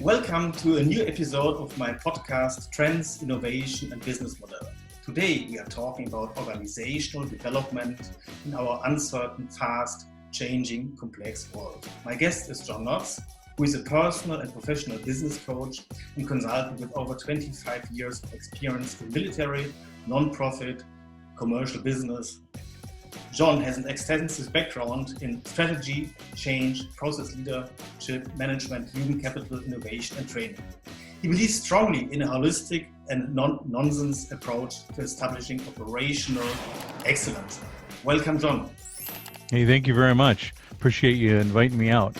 Welcome to a new episode of my podcast, Trends, Innovation and Business Model. Today we are talking about organizational development in our uncertain, fast, changing, complex world. My guest is John Knotts, who is a personal and professional business coach and consultant with over 25 years of experience in military, non-profit, commercial business. John has an extensive background in strategy, change, process leadership, management, human capital, innovation, and training. He believes strongly in a holistic and non-nonsense approach to establishing operational excellence. Welcome, John. Hey, thank you very much. Appreciate you inviting me out.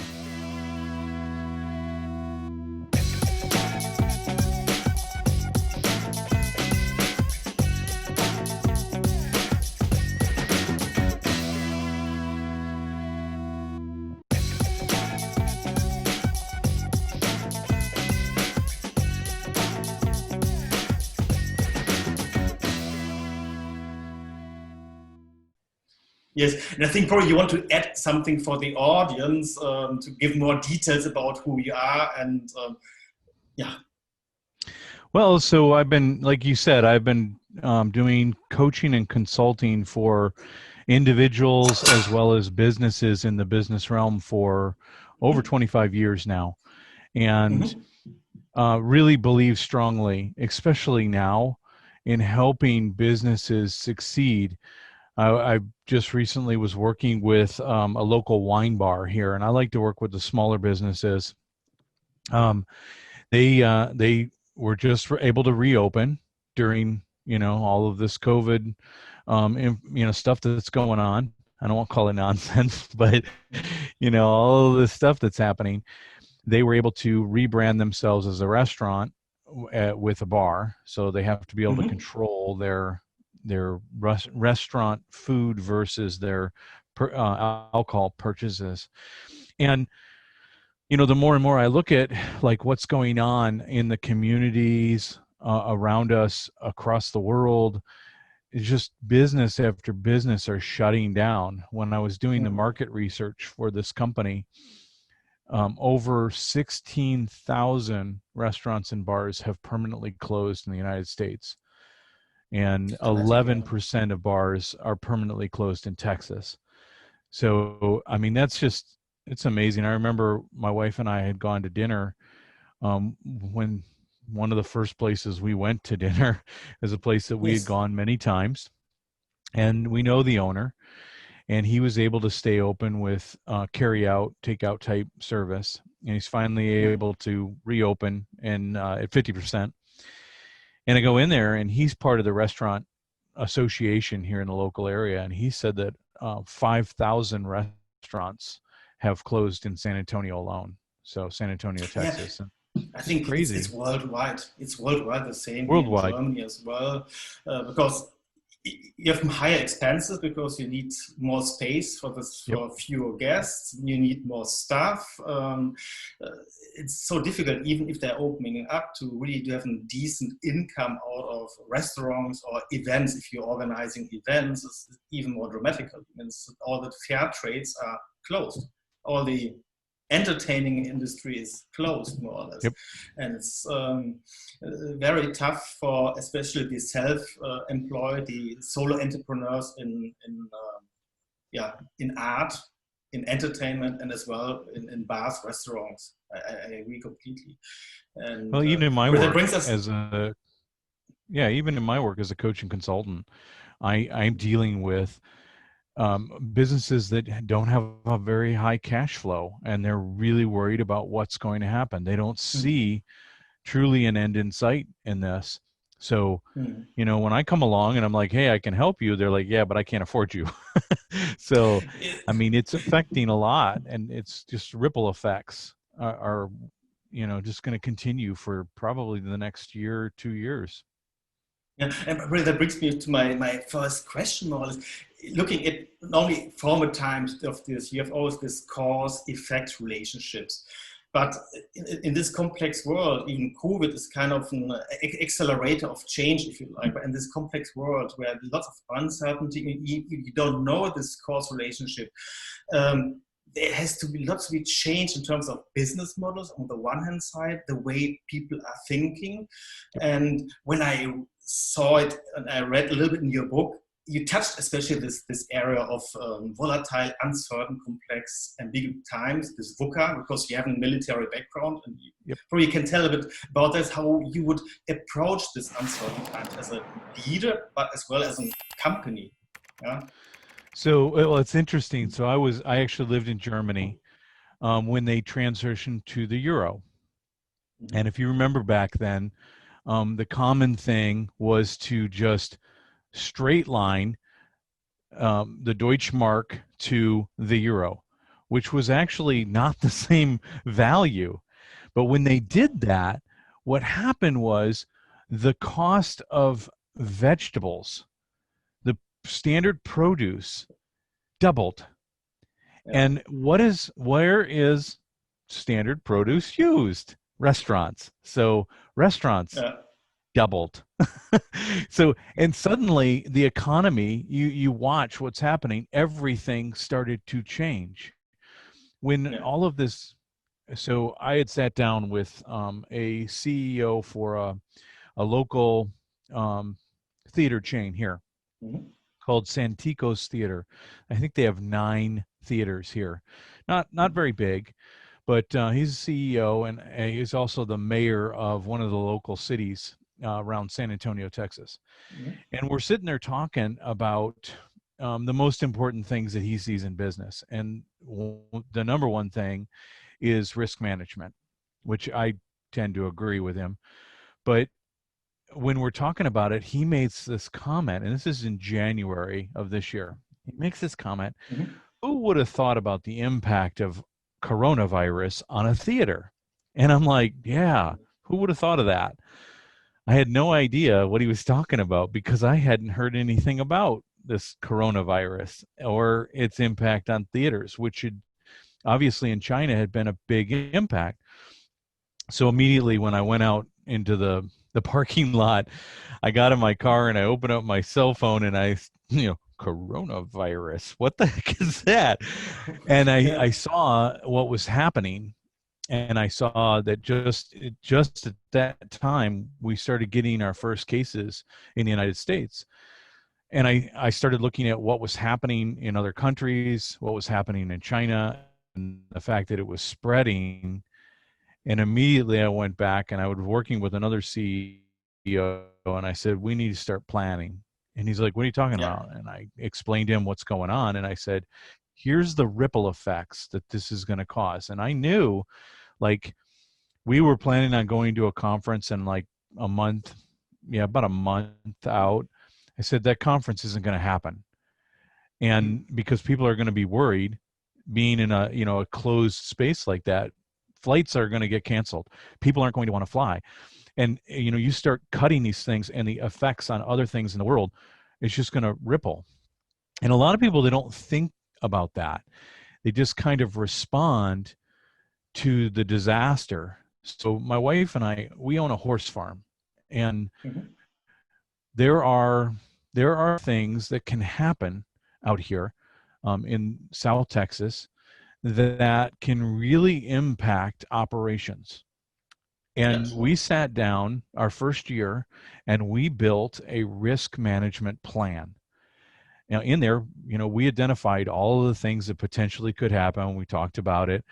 Yes, and I think probably you want to add something for the audience to give more details about who you are and Well, so I've been, like you said, I've been doing coaching and consulting for individuals as well as businesses in the business realm for over 25 years now, and really believe strongly, especially now, in helping businesses succeed. I just recently was working with a local wine bar here, and I like to work with the smaller businesses. They were just able to reopen during, all of this COVID, stuff that's going on. I don't want to call it nonsense, but, all of this stuff that's happening. They were able to rebrand themselves as a restaurant with a bar, so they have to be able to control their restaurant food versus their alcohol purchases. And the more and more I look at like what's going on in the communities around us across the world, it's just business after business are shutting down. When I was doing the market research for this company, over 16,000 restaurants and bars have permanently closed in the United States. And 11% of bars are permanently closed in Texas. So, I mean, it's amazing. I remember my wife and I had gone to dinner when one of the first places we went to dinner is a place that we had gone many times. And we know the owner, and he was able to stay open with carry-out, take-out type service. And he's finally able to reopen and at 50%. And I go in there, and he's part of the restaurant association here in the local area. And he said that 5,000 restaurants have closed in San Antonio alone. So San Antonio, Texas. Yeah. I think crazy. It's worldwide. It's worldwide, the same worldwide. In Germany as well, because you have higher expenses because you need more space for fewer guests. You need more staff. It's so difficult, even if they're opening up, to really have a decent income out of restaurants or events. If you're organizing events, it's even more dramatic. All the fair trades are closed. All the entertaining industry is closed, more or less. And it's very tough for especially the self-employed, the solo entrepreneurs in art, in entertainment, and as well in bars, restaurants. I agree completely. And well, even in my work even in my work as a coach and consultant, I'm dealing with businesses that don't have a very high cash flow, and they're really worried about what's going to happen. They don't see truly an end in sight in this. So, when I come along and I'm like, hey, I can help you, they're like, yeah, but I can't afford you. So, I mean, it's affecting a lot, and it's just ripple effects are just going to continue for probably the next year or 2 years. Yeah, and really that brings me to my first question, more or less. Looking at not only former times of this, you have always this cause-effect relationships. But in this complex world, even COVID is kind of an accelerator of change, if you like. But in this complex world where lots of uncertainty, you don't know this cause relationship, there has to be lots to be changed in terms of business models on the one hand side, the way people are thinking. And when I saw it and I read a little bit in your book, you touched especially this area of volatile, uncertain, complex, ambiguous times, this VUCA, because you have a military background, and you probably can tell a bit about this, how you would approach this uncertain times as a leader, but as well as a company. Yeah. So, well, it's interesting. So I actually lived in Germany when they transitioned to the euro. Mm-hmm. And if you remember back then, the common thing was to just straight line the Deutschmark to the euro, which was actually not the same value. But when they did that, what happened was the cost of vegetables, the standard produce, doubled. Yeah. And where is standard produce used? Restaurants. So restaurants doubled. So, and suddenly the economy, you watch what's happening, everything started to change. When all of this, so I had sat down with a CEO for a local theater chain here. Mm-hmm. Called Santikos Theater. I think they have 9 theaters here. Not very big, but he's the CEO, and he's also the mayor of one of the local cities around San Antonio, Texas. Mm-hmm. And we're sitting there talking about the most important things that he sees in business. And the number one thing is risk management, which I tend to agree with him. But when we're talking about it, he makes this comment, and this is in January of this year. He makes this comment, mm-hmm. Who would have thought about the impact of coronavirus on a theater? And I'm like, yeah, who would have thought of that? I had no idea what he was talking about because I hadn't heard anything about this coronavirus or its impact on theaters, which had obviously in China had been a big impact. So immediately when I went out into the parking lot, I got in my car and I opened up my cell phone and I, coronavirus, what the heck is that? And I saw what was happening, and I saw that just at that time, we started getting our first cases in the United States. And I started looking at what was happening in other countries, what was happening in China, and the fact that it was spreading. And immediately I went back and I was working with another CEO and I said, we need to start planning. And he's like, what are you talking about? And I explained to him what's going on. And I said, here's the ripple effects that this is going to cause. And I knew, like, we were planning on going to a conference in like a month, about a month out. I said, that conference isn't going to happen. And because people are going to be worried being in a closed space like that, flights are going to get canceled. People aren't going to want to fly. And, you start cutting these things and the effects on other things in the world, it's just going to ripple. And a lot of people, they don't think about that. They just kind of respond to the disaster. So my wife and I, we own a horse farm, and there are things that can happen out here in South Texas that can really impact operations. And we sat down our first year and we built a risk management plan. Now in there, we identified all of the things that potentially could happen. We talked about it,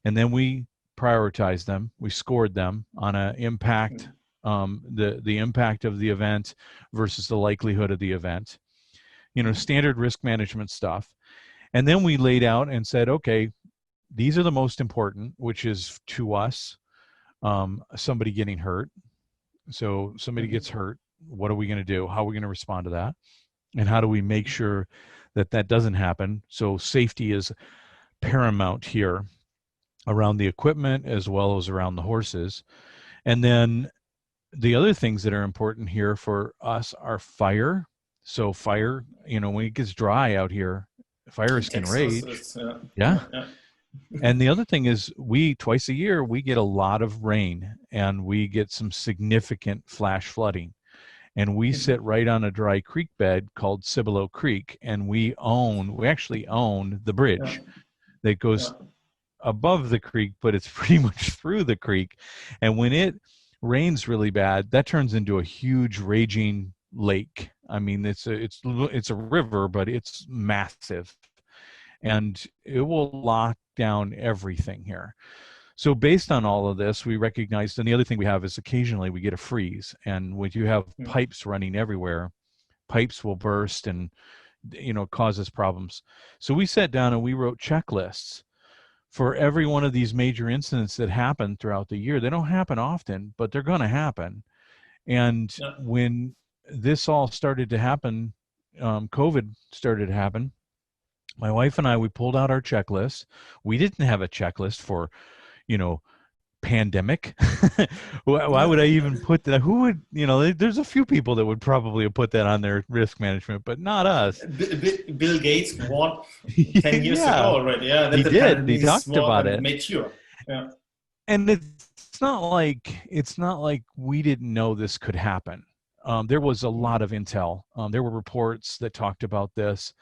and then we prioritized them. We scored them on an impact, the impact of the event versus the likelihood of the event, standard risk management stuff. And then we laid out and said, okay, these are the most important, which is to us, somebody getting hurt. So somebody gets hurt. What are we going to do? How are we going to respond to that? And how do we make sure that that doesn't happen? So safety is paramount here around the equipment as well as around the horses. And then the other things that are important here for us are fire. So fire, when it gets dry out here, fires can rage. Yeah. And the other thing is twice a year, we get a lot of rain and we get some significant flash flooding. And we sit right on a dry creek bed called Cibolo Creek, and we actually own the bridge. that goes above the creek, but it's pretty much through the creek. And when it rains really bad, that turns into a huge raging lake. I mean, it's a river, but it's massive, and it will lock down everything here. So based on all of this, we recognized, and the other thing we have is occasionally we get a freeze, and when you have pipes running everywhere, pipes will burst and causes problems. So we sat down and we wrote checklists for every one of these major incidents that happen throughout the year. They don't happen often, but they're going to happen. And when this all started to happen, COVID started to happen, my wife and I, we pulled out our checklist. We didn't have a checklist for, pandemic. Why would I even put that? Who would, there's a few people that would probably have put that on their risk management, but not us. Bill Gates warned 10 years ago already. Yeah, he did. He talked about it. Make sure. Yeah. And it's not like we didn't know this could happen. There was a lot of intel. There were reports that talked about this,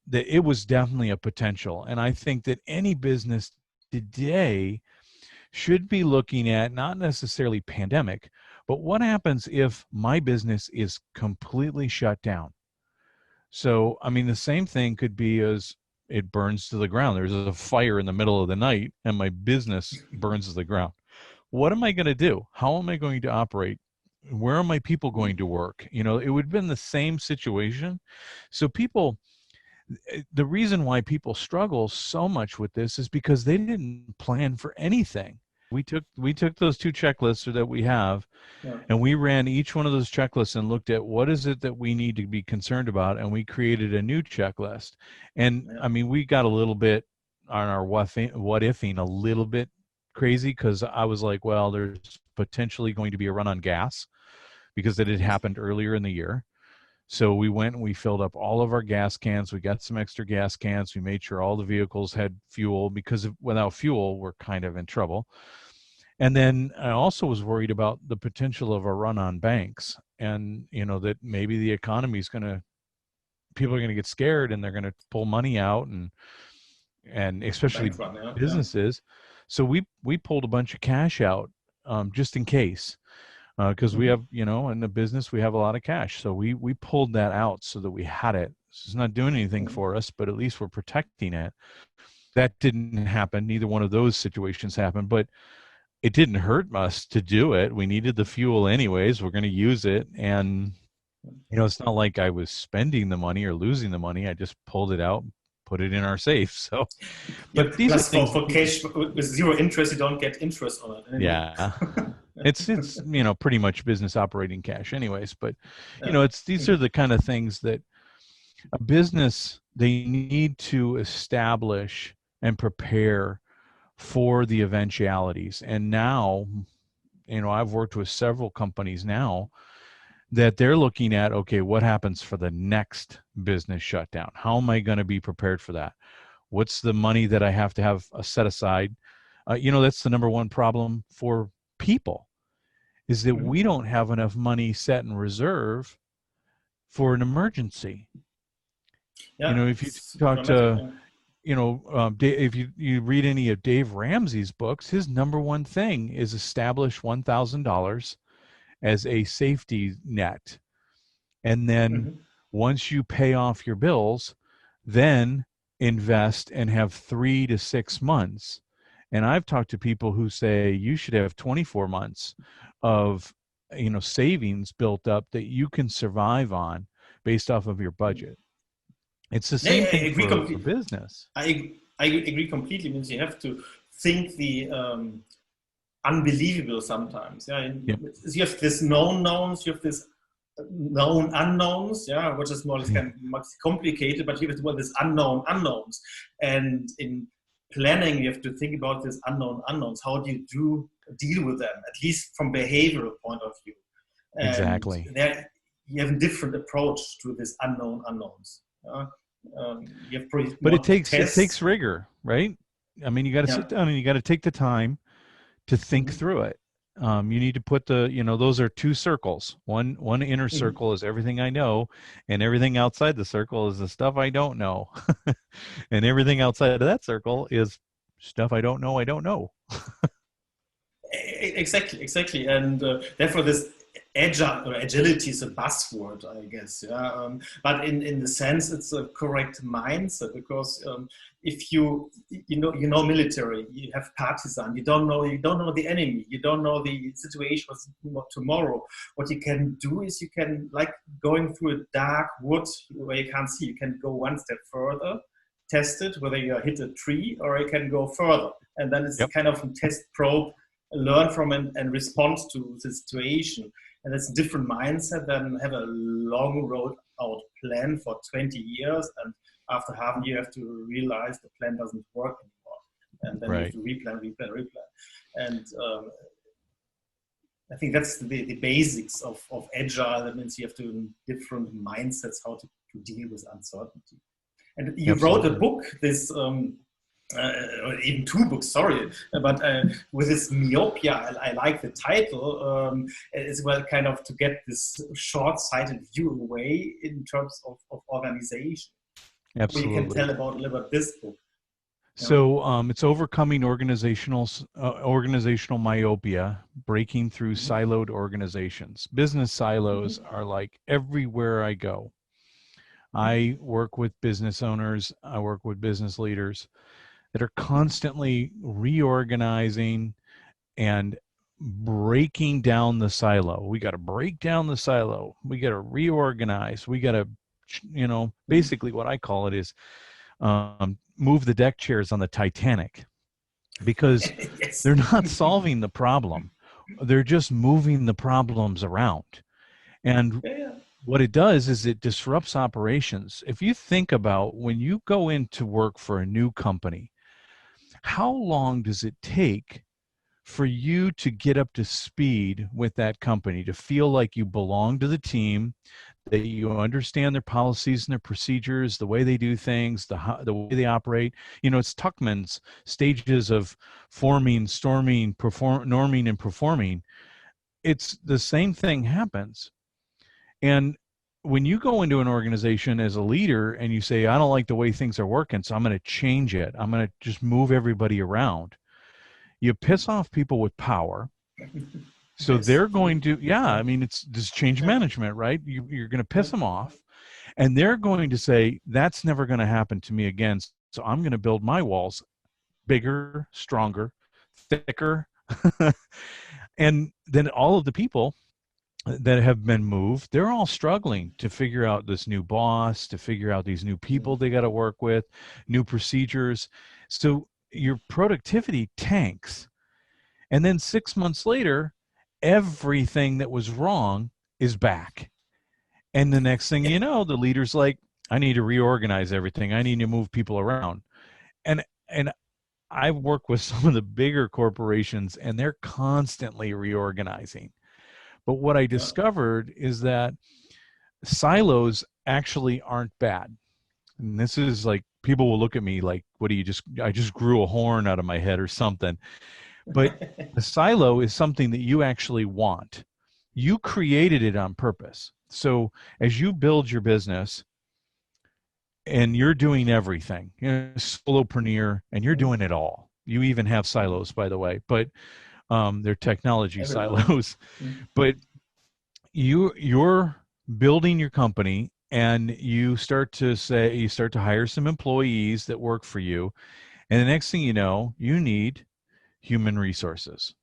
that it was definitely a potential. And I think that any business today should be looking at not necessarily pandemic, but what happens if my business is completely shut down? So, I mean, the same thing could be as it burns to the ground. There's a fire in the middle of the night and my business burns to the ground. What am I going to do? How am I going to operate? Where are my people going to work? It would have been the same situation. So the reason why people struggle so much with this is because they didn't plan for anything. We took those two checklists that we have, and we ran each one of those checklists and looked at what is it that we need to be concerned about, and we created a new checklist. And I mean, we got a little bit on our what ifing a little bit crazy, because I was like, well, there's potentially going to be a run on gas because it had happened earlier in the year. So we went and we filled up all of our gas cans. We got some extra gas cans. We made sure all the vehicles had fuel, because without fuel, we're kind of in trouble. And then I also was worried about the potential of a run on banks, and, that maybe the economy is people are going to get scared and they're going to pull money out, and especially businesses. So we pulled a bunch of cash out, just in case. Because we have, in the business, we have a lot of cash. So we pulled that out so that we had it. It's not doing anything for us, but at least we're protecting it. That didn't happen. Neither one of those situations happened, but it didn't hurt us to do it. We needed the fuel anyways. We're going to use it. And, it's not like I was spending the money or losing the money. I just pulled it out, put it in our safe. So, but these plus for cash with zero interest, you don't get interest on it. Anyway. Yeah. It's pretty much business operating cash anyways, but these are the kind of things that a business, they need to establish and prepare for the eventualities. And now, I've worked with several companies now that they're looking at, okay, what happens for the next business shutdown? How am I going to be prepared for that? What's the money that I have to have set aside? That's the number one problem for people, is that we don't have enough money set in reserve for an emergency. Yeah, if you talk to, if you read any of Dave Ramsey's books, his number one thing is establish $1,000 as a safety net. And then once you pay off your bills, then invest and have 3 to 6 months. And I've talked to people who say you should have 24 months of, savings built up that you can survive on based off of your budget. It's the same thing for business. I agree completely. Means you have to think the unbelievable sometimes. Yeah, you have this known knowns, you have this known unknowns. Yeah, which is more or less kind of much complicated, but you have this unknown unknowns. And in planning, you have to think about this unknown unknowns. How do you deal with them, at least from behavioral point of view? And exactly. There you have a different approach to this unknown unknowns. But it takes rigor, right? I mean, you got to sit down and you got to take the time to think through it. You need to put those are two circles. One inner Mhm. circle is everything I know, and everything outside the circle is the stuff I don't know. And everything outside of that circle is stuff I don't know. I don't know. Exactly, and therefore this agility is a buzzword, I guess. Yeah, but in the sense, it's a correct mindset because if you know military, you have partisan, you don't know the enemy, you don't know the situation of tomorrow. What you can do is you can like going through a dark wood where you can't see. You can go one step further, test it whether you hit a tree or you can go further, and then it's Yep. kind of a test probe, learn from it and respond to the situation. And it's a different mindset than have a long road out plan for 20 years. And after half a year, you have to realize the plan doesn't work anymore. And then you have Right. to replan. And I think that's the basics of agile. That means you have to different mindsets how to deal with uncertainty. And you wrote a Absolutely. book, this or even two books, sorry, but with this myopia, I like the title as well, kind of to get this short-sighted view away in terms of organization. What you can Absolutely. tell about a little about this book. Yeah. So it's overcoming organizational myopia, breaking through Mhm. siloed organizations. Business silos Mhm. are like everywhere I go. I work with business owners, I work with business leaders that are constantly reorganizing and breaking down the silo. We got to break down the silo. We got to reorganize. We got to, Mhm. basically what I call it is move the deck chairs on the Titanic, because Yes. they're not solving the problem. They're just moving the problems around. And Yeah, yeah. what it does is it disrupts operations. If you think about when you go into work for a new company, how long does it take for you to get up to speed with that company, to feel like you belong to the team, that you understand their policies and their procedures, the way they do things, the way they operate? It's Tuckman's stages of forming, storming, norming, and performing. It's the same thing happens. And when you go into an organization as a leader and you say, I don't like the way things are working, so I'm going to change it, I'm going to just move everybody around, you piss off people with power. So Yes, they're going true. to, yeah, Yeah. I mean, it's this change Yeah. management, right? You're going to piss Yeah. them off, and they're going to say, that's never going to happen to me again. So I'm going to build my walls bigger, stronger, thicker. And then all of the people that have been moved, they're all struggling to figure out this new boss, to figure out these new people Mhm. they got to work with, new procedures. So your productivity tanks. And then 6 months later, everything that was wrong is back. And the next thing you know, the leader's like, I need to reorganize everything. I need to move people around. And I've worked with some of the bigger corporations, and they're constantly reorganizing. But what I Yeah. discovered is that silos actually aren't bad. And this is like, people will look at me like, what do you just, I just grew a horn out of my head or something. But the silo is something that you actually want. You created it on purpose. So as you build your business and you're doing everything, you're a solopreneur and you're Mhm. doing it all. You even have silos, by the way, but they're technology Everybody. silos. Mhm. But you're building your company, and you start to hire some employees that work for you, and the next thing you know, you need human resources.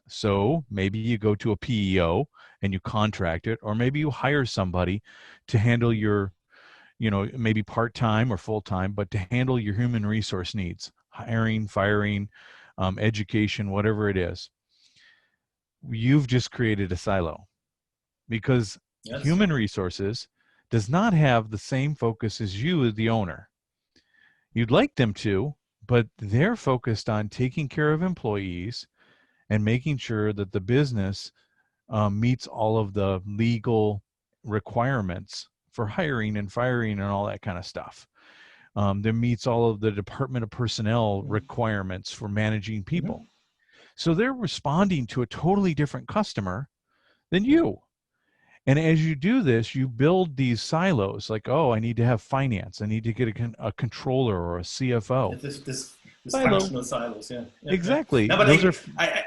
So maybe you go to a PEO and you contract it, or maybe you hire somebody to handle your, maybe part-time or full-time, but to handle your human resource needs, hiring, firing, education, whatever it is. You've just created a silo, because Yes. human resources does not have the same focus as you, the owner. You'd like them to, but they're focused on taking care of employees and making sure that the business meets all of the legal requirements for hiring and firing and all that kind of stuff. That meets all of the Department of Personnel Mhm. requirements for managing Mhm. people. So they're responding to a totally different customer than you. And as you do this, you build these silos like, oh, I need to have finance. I need to get a controller or a CFO. This Silo. functional silos, yeah. Exactly. No, but Those are. I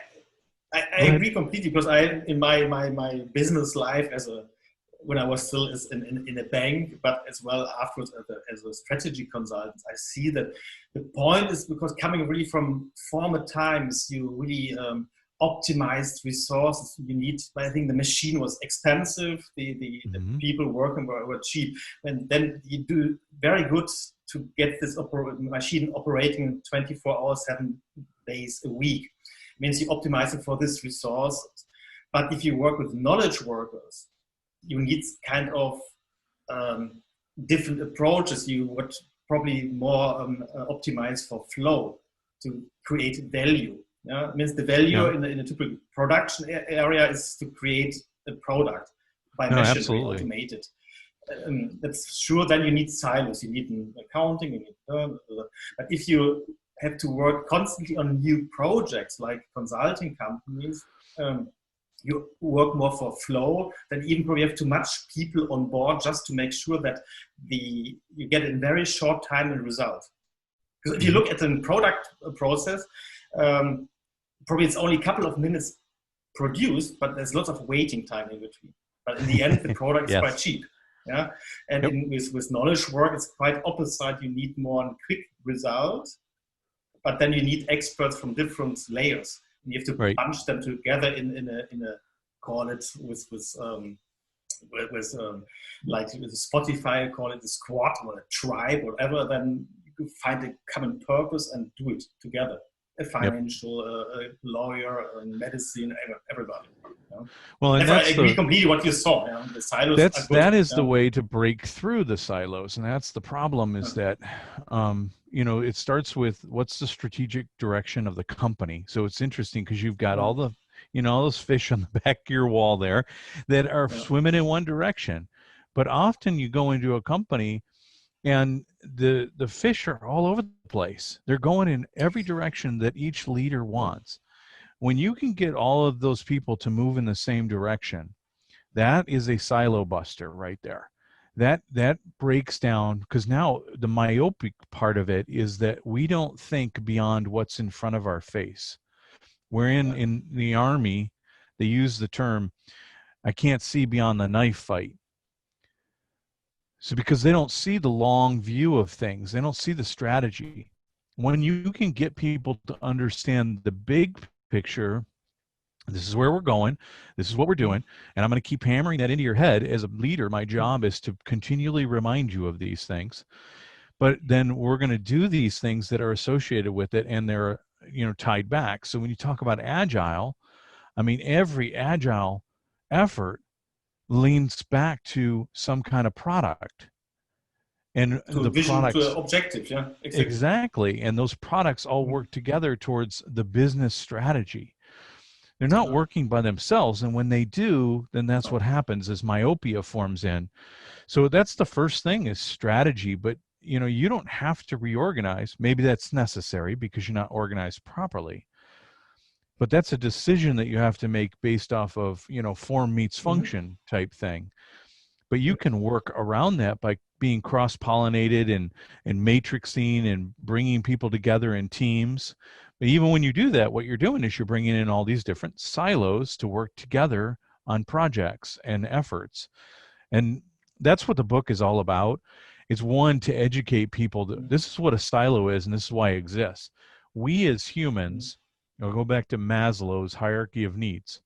agree completely, because in my business life when I was still in a bank, but as well afterwards as a strategy consultant, I see that the point is, because coming really from former times, you really optimized resources you need. I think the machine was expensive, the people working were cheap, and then you do very good to get this machine operating 24 hours, 7 days a week. Means you optimize it for this resources. But if you work with knowledge workers, you need kind of different approaches. You would probably more optimize for flow to create value. Yeah? It means the value in a typical production area is to create a product by machinery, automated. That's sure. Then you need silos. You need an accounting. You need, but if you have to work constantly on new projects like consulting companies, you work more for flow, then even probably have too much people on board just to make sure that you get in very short time a result. Because if you look at the product process, probably it's only a couple of minutes produced, but there's lots of waiting time in between. But in the end, the product is quite cheap. Yeah, and with knowledge work, it's quite opposite. You need more quick results, but then you need experts from different layers. And you have to bunch them together in a call it with like with Spotify, call it a squad or a tribe, whatever. Then you find a common purpose and do it together. A financial, a lawyer, medicine, everybody. You know? Well, and I agree completely what you saw. You know? The silos. That is the way to break through the silos, and that's the problem. Is that it starts with what's the strategic direction of the company. So it's interesting because you've got all the all those fish on the back of your wall there that are swimming in one direction, but often you go into a company and the fish are all over the place. They're going in every direction that each leader wants. When you can get all of those people to move in the same direction, that is a silo buster right there. That breaks down, because now the myopic part of it is that we don't think beyond what's in front of our face. We're in the Army, they use the term, I can't see beyond the knife fight. So because they don't see the long view of things, they don't see the strategy. When you can get people to understand the big picture, this is where we're going, this is what we're doing, and I'm going to keep hammering that into your head. As a leader, my job is to continually remind you of these things. But then we're going to do these things that are associated with it, and they're tied back. So when you talk about agile, I mean, every agile effort leans back to some kind of product, and to vision, products, to objective. Yeah, exactly. And those products all work together towards the business strategy. They're not working by themselves, and when they do, then that's what happens, is myopia forms in. So that's the first thing, is strategy. But you don't have to reorganize. Maybe that's necessary because you're not organized properly. But that's a decision that you have to make based off of, form meets function type thing. But you can work around that by being cross-pollinated and matrixing and bringing people together in teams. But even when you do that, what you're doing is you're bringing in all these different silos to work together on projects and efforts. And that's what the book is all about. It's one, to educate people that this is what a silo is, and this is why it exists. We as humans, I'll go back to Maslow's hierarchy of needs.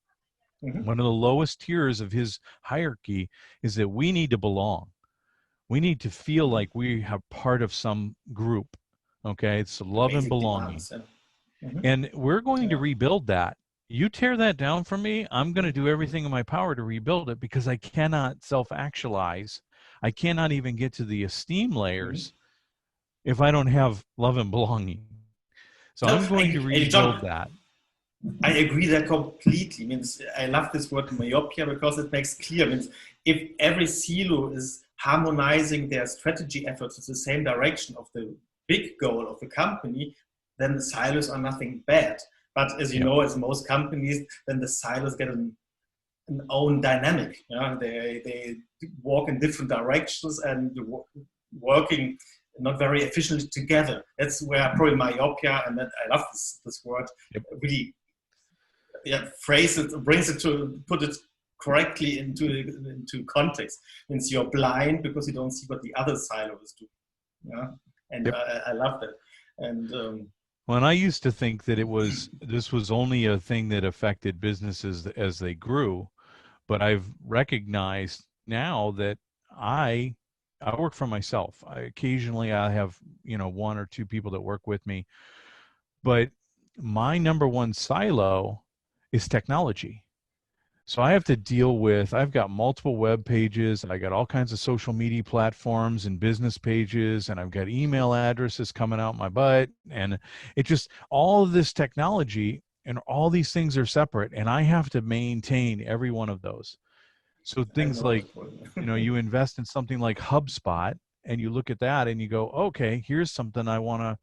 One of the lowest tiers of his hierarchy is that we need to belong. We need to feel like we have part of some group. Okay, it's love and belonging. And we're going to rebuild that. You tear that down for me, I'm going to do everything in my power to rebuild it, because I cannot self-actualize. I cannot even get to the esteem layers if I don't have love and belonging. So I'm going to rebuild that. I agree that completely. Means I love this word myopia, because it makes clear. Means if every silo is harmonizing their strategy efforts in the same direction of the big goal of the company, then the silos are nothing bad. But as you know, as most companies, then the silos get an own dynamic. They walk in different directions and working not very efficiently together. That's where probably myopia, and then I love this word, really phrase it, brings it to put it correctly into context. Means you're blind because you don't see what the other silos do. And I love that. And well, and I used to think that this was only a thing that affected businesses as they grew, but I've recognized now that I work for myself. Occasionally I have, one or two people that work with me, but my number one silo is technology. So I have to deal with, I've got multiple web pages, I got all kinds of social media platforms and business pages, and I've got email addresses coming out my butt, and it just, all of this technology and all these things are separate, and I have to maintain every one of those. So things like, you invest in something like HubSpot, and you look at that and you go, okay, here's something I want to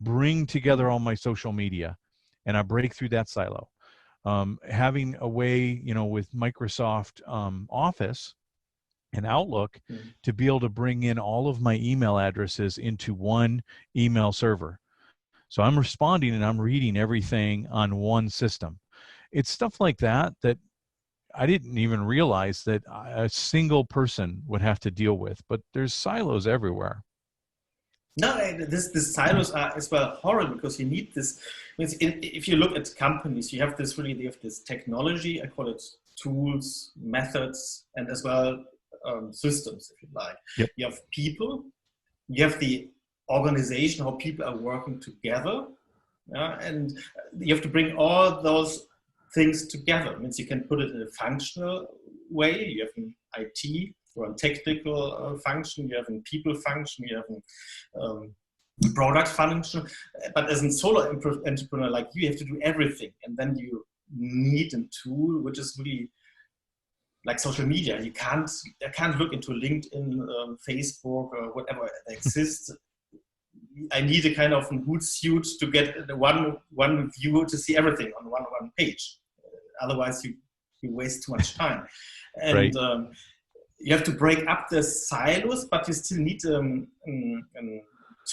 bring together all my social media, and I break through that silo. Having a way, with Microsoft Office and Outlook to be able to bring in all of my email addresses into one email server. So I'm responding and I'm reading everything on one system. It's stuff like that I didn't even realize that a single person would have to deal with, but there's silos everywhere. No, this silos are as well horrible because you need this. If you look at companies, you have this technology. I call it tools, methods, and as well systems, if you like. Yep. You have people. You have the organization, how people are working together, and you have to bring all those things together. It means you can put it in a functional way. You have an IT. Or a technical function, you have a people function, you have a product function. But as a solo entrepreneur like you have to do everything. And then you need a tool which is really like social media. I can't look into LinkedIn, Facebook, or whatever exists. I need a kind of a Hootsuite to get the one view to see everything on one page. Otherwise, you waste too much time. And right. You have to break up the silos, but you still need a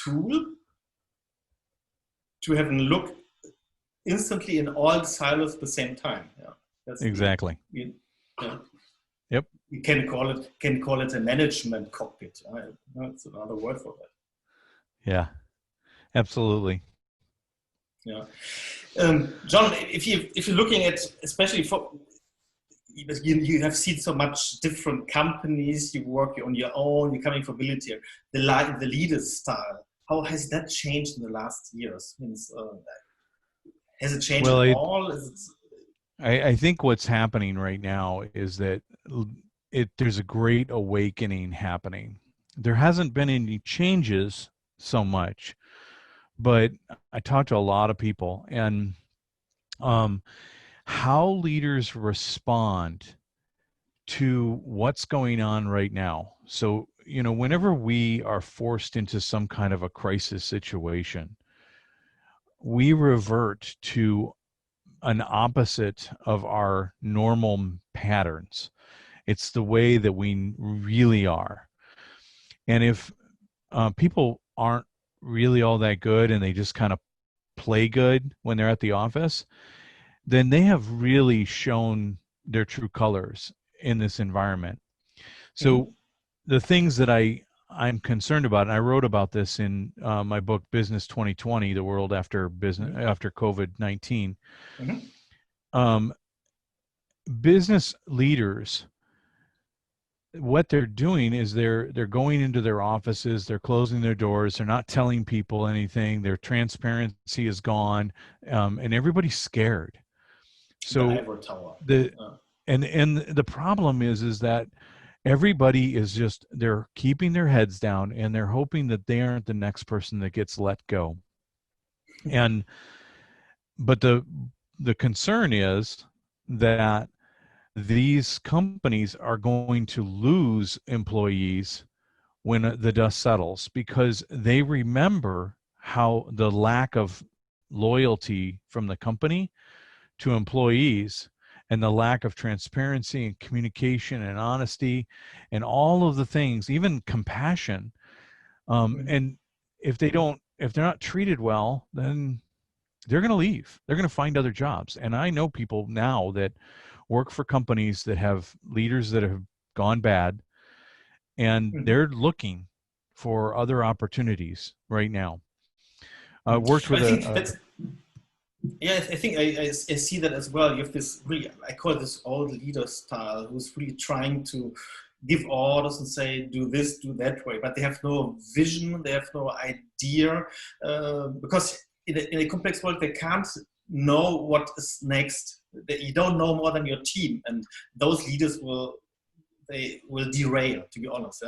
tool to have a look instantly in all the silos at the same time. That's exactly. Yep. You can call it a management cockpit. That's another word for that. Yeah, absolutely. Yeah, John, if you're looking at, especially for you have seen so much different companies, you work on your own, you're coming from military, the leader's style. How has that changed in the last years? Has it changed at all? I think what's happening right now is that there's a great awakening happening. There hasn't been any changes so much, but I talked to a lot of people, and how leaders respond to what's going on right now. So, whenever we are forced into some kind of a crisis situation, we revert to an opposite of our normal patterns. It's the way that we really are. And if people aren't really all that good and they just kind of play good when they're at the office, then they have really shown their true colors in this environment. So the things that I'm concerned about, and I wrote about this in my book, Business 2020, The World After COVID-19. Business leaders, what they're doing is they're going into their offices, they're closing their doors, they're not telling people anything, their transparency is gone, and everybody's scared. So the problem is that everybody is just, they're keeping their heads down and they're hoping that they aren't the next person that gets let go. But the concern is that these companies are going to lose employees when the dust settles, because they remember how the lack of loyalty from the company to employees, and the lack of transparency and communication and honesty and all of the things, even compassion. And if they're not treated well, then they're going to leave. They're going to find other jobs. And I know people now that work for companies that have leaders that have gone bad, and they're looking for other opportunities right now. I worked with yeah, I think I see that as well. You have this really, I call it this old leader style, who's really trying to give orders and say, do this, do that way, but they have no vision, they have no idea, because in a complex world, they can't know what is next. You don't know more than your team, and those leaders will derail, to be honest.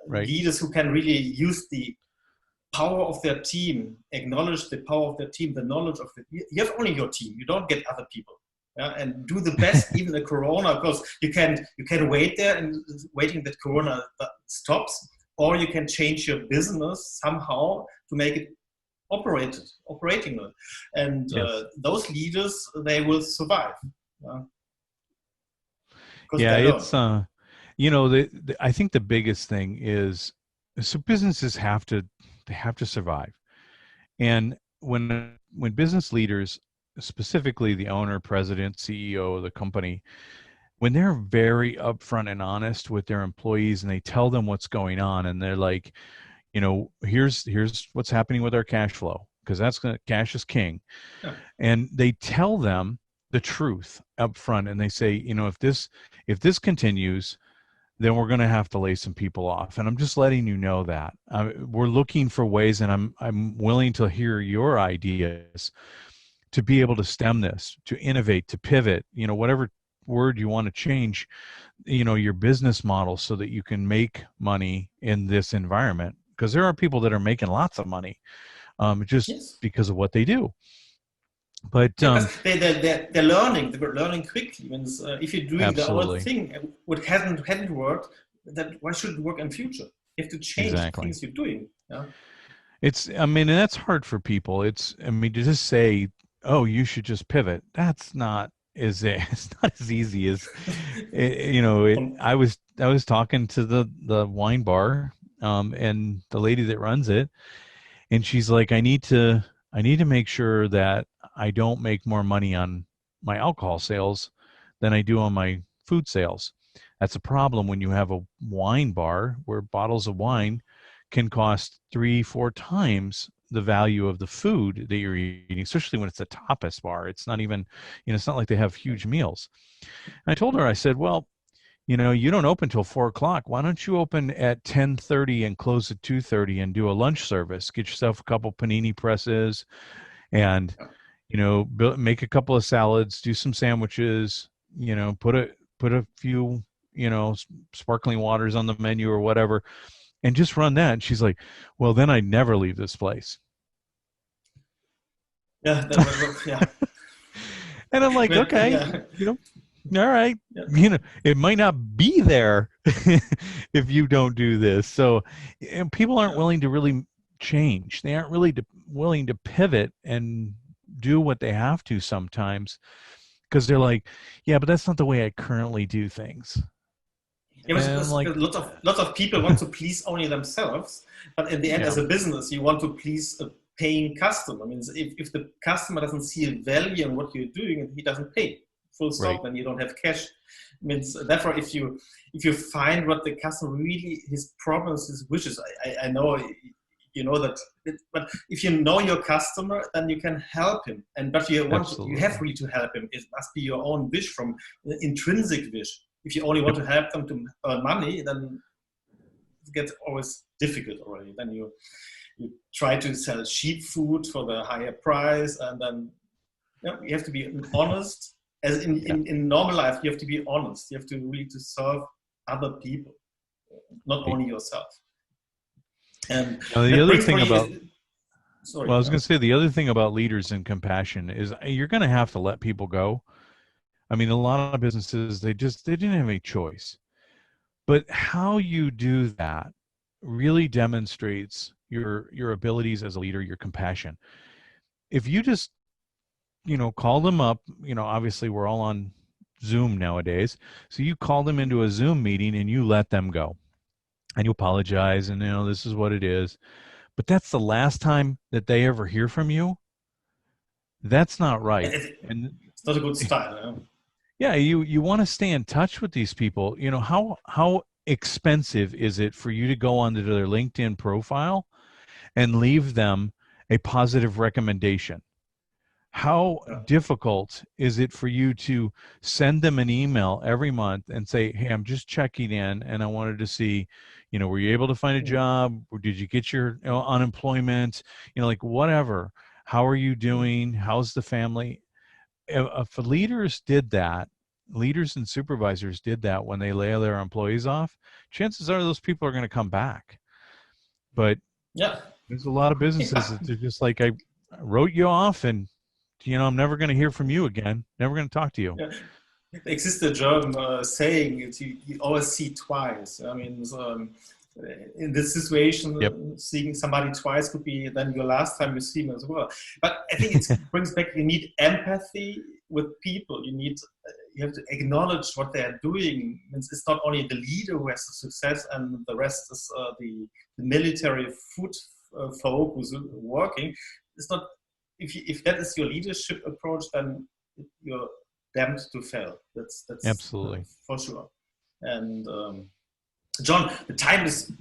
Right. Leaders who can really use the power of their team, acknowledge the power of their team, the knowledge of it. You have only your team. You don't get other people. And do the best, even the Corona, because you can wait there and waiting that Corona stops, or you can change your business somehow to make it operating. And yes. Those leaders, they will survive. Yeah, it's I think the biggest thing is, so businesses have to survive. And when business leaders, specifically the owner, president, CEO of the company, when they're very upfront and honest with their employees and they tell them what's going on, and they're like, here's what's happening with our cash flow, because cash is king. Yeah. And they tell them the truth up front, and they say, if this continues, then we're going to have to lay some people off. And I'm just letting you know that we're looking for ways, and I'm willing to hear your ideas to be able to stem this, to innovate, to pivot, whatever word you want to change, your business model, so that you can make money in this environment. Because there are people that are making lots of money just because of what they do. But they're learning. They're learning quickly. If you're doing absolutely. the old thing, what hadn't worked, then why should it work in future? You have to change the things you're doing. Yeah? And that's hard for people. To just say, oh, you should just pivot. That's not it's not as easy as I was talking to the wine bar, and the lady that runs it, and she's like, I need to make sure that I don't make more money on my alcohol sales than I do on my food sales. That's a problem when you have a wine bar where bottles of wine can cost 3-4 times the value of the food that you're eating, especially when it's a tapas bar. It's not even, it's not like they have huge meals. And I told her, I said, well, you don't open till 4:00. Why don't you open at 10:30 and close at 2:30 and do a lunch service? Get yourself a couple panini presses, and make a couple of salads, do some sandwiches, put a few, sparkling waters on the menu or whatever, and just run that. And she's like, well, then I'd never leave this place. Yeah. And I'm like, okay, all right, it might not be there if you don't do this. So, and people aren't willing to really change. They aren't really willing to pivot and do what they have to sometimes, because they're like, yeah, but that's not the way I currently do things. Yeah, lots of people want to please only themselves, but in the end, as a business, you want to please a paying customer. If the customer doesn't see a value in what you're doing, and he doesn't pay, full stop, then you don't have cash. Therefore, if you find what the customer really, his problems, his wishes, I know that, but if you know your customer, then you can help him. But you have really to help him. It must be your own wish, from intrinsic wish. If you only want to help them to earn money, then it gets always difficult already. Then you try to sell cheap food for the higher price, and then you have to be honest. As in normal life, you have to be honest. You have to really to serve other people, not only yourself. And the other thing about I was going to say, the other thing about leaders and compassion is you're going to have to let people go. A lot of businesses, they didn't have any choice. But how you do that really demonstrates your abilities as a leader, your compassion. if you just, call them up, obviously we're all on Zoom nowadays. So you call them into a Zoom meeting and you let them go and you apologize and, this is what it is. But that's the last time that they ever hear from you. That's not right. And it's not a good style. yeah, you want to stay in touch with these people. How expensive is it for you to go onto their LinkedIn profile and leave them a positive recommendation? How difficult is it for you to send them an email every month and say, hey, I'm just checking in and I wanted to see, were you able to find a job? Or did you get your unemployment? Like whatever. How are you doing? How's the family? If leaders did that, leaders and supervisors did that when they lay their employees off, chances are those people are going to come back. But there's a lot of businesses that they're just like, I wrote you off and I'm never going to hear from you again. Never going to talk to you. Yeah. There exists a German saying, you always see twice. I mean, in this situation, seeing somebody twice could be then your last time you see them as well. But I think it brings back, you need empathy with people. You have to acknowledge what they are doing. It's not only the leader who has the success and the rest is the military foot folk who's working. It's not. If that is your leadership approach, then you're damned to fail. That's absolutely for sure. And John, the time is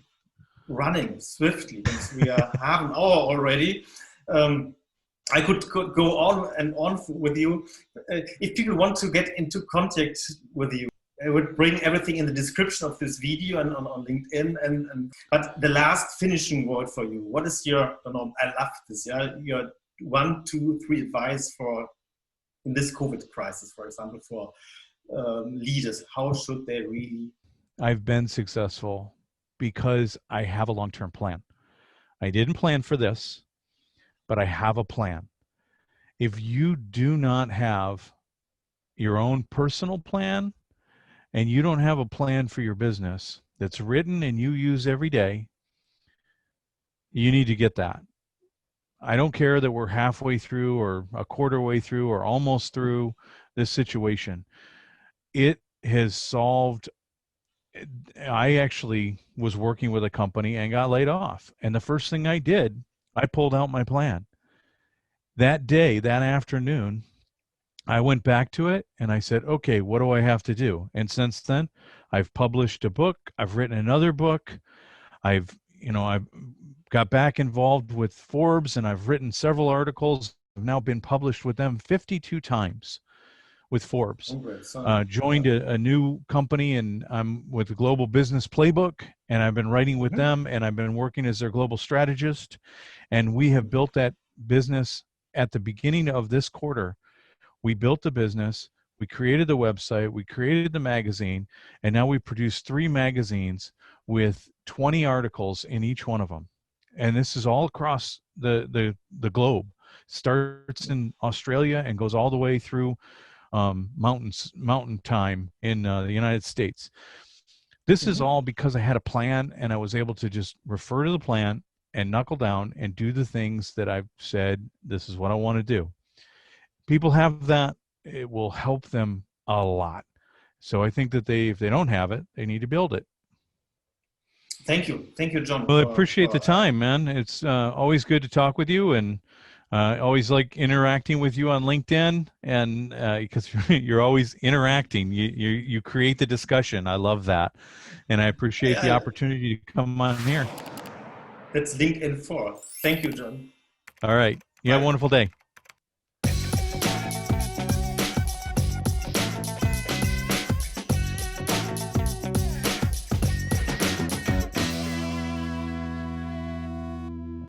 running swiftly. We are half an hour already. I could go on and on with you. If people want to get into contact with you, I would bring everything in the description of this video and on LinkedIn. But the last finishing word for you. What is your? I love this. Yeah, your 1, 2, 3 advice for in this COVID crisis, for example, for leaders. How should they really? I've been successful because I have a long-term plan. I didn't plan for this, but I have a plan. If you do not have your own personal plan and you don't have a plan for your business that's written and you use every day, you need to get that. I don't care that we're halfway through or a quarter way through or almost through this situation. It has solved. I actually was working with a company and got laid off. And the first thing I did, I pulled out my plan. That day, that afternoon, I went back to it and I said, okay, what do I have to do? And since then, I've published a book. I've written another book. I've got back involved with Forbes and I've written several articles. I've now been published with them 52 times with Forbes. Joined a new company and I'm with the Global Business Playbook and I've been writing with them and I've been working as their global strategist. And we have built that business at the beginning of this quarter. We built the business, we created the website, we created the magazine, and now we produce 3 magazines with 20 articles in each one of them. And this is all across the globe. Starts in Australia and goes all the way through mountain time in the United States. This is all because I had a plan and I was able to just refer to the plan and knuckle down and do the things that I've said, this is what I want to do. People have that, it will help them a lot. So I think that if they don't have it, they need to build it. Thank you, John. Well, I appreciate the time, man. It's always good to talk with you, and always like interacting with you on LinkedIn, and because you're always interacting, you create the discussion. I love that, and I appreciate the opportunity to come on here. That's LinkedIn for. Thank you, John. All right. You have a wonderful day.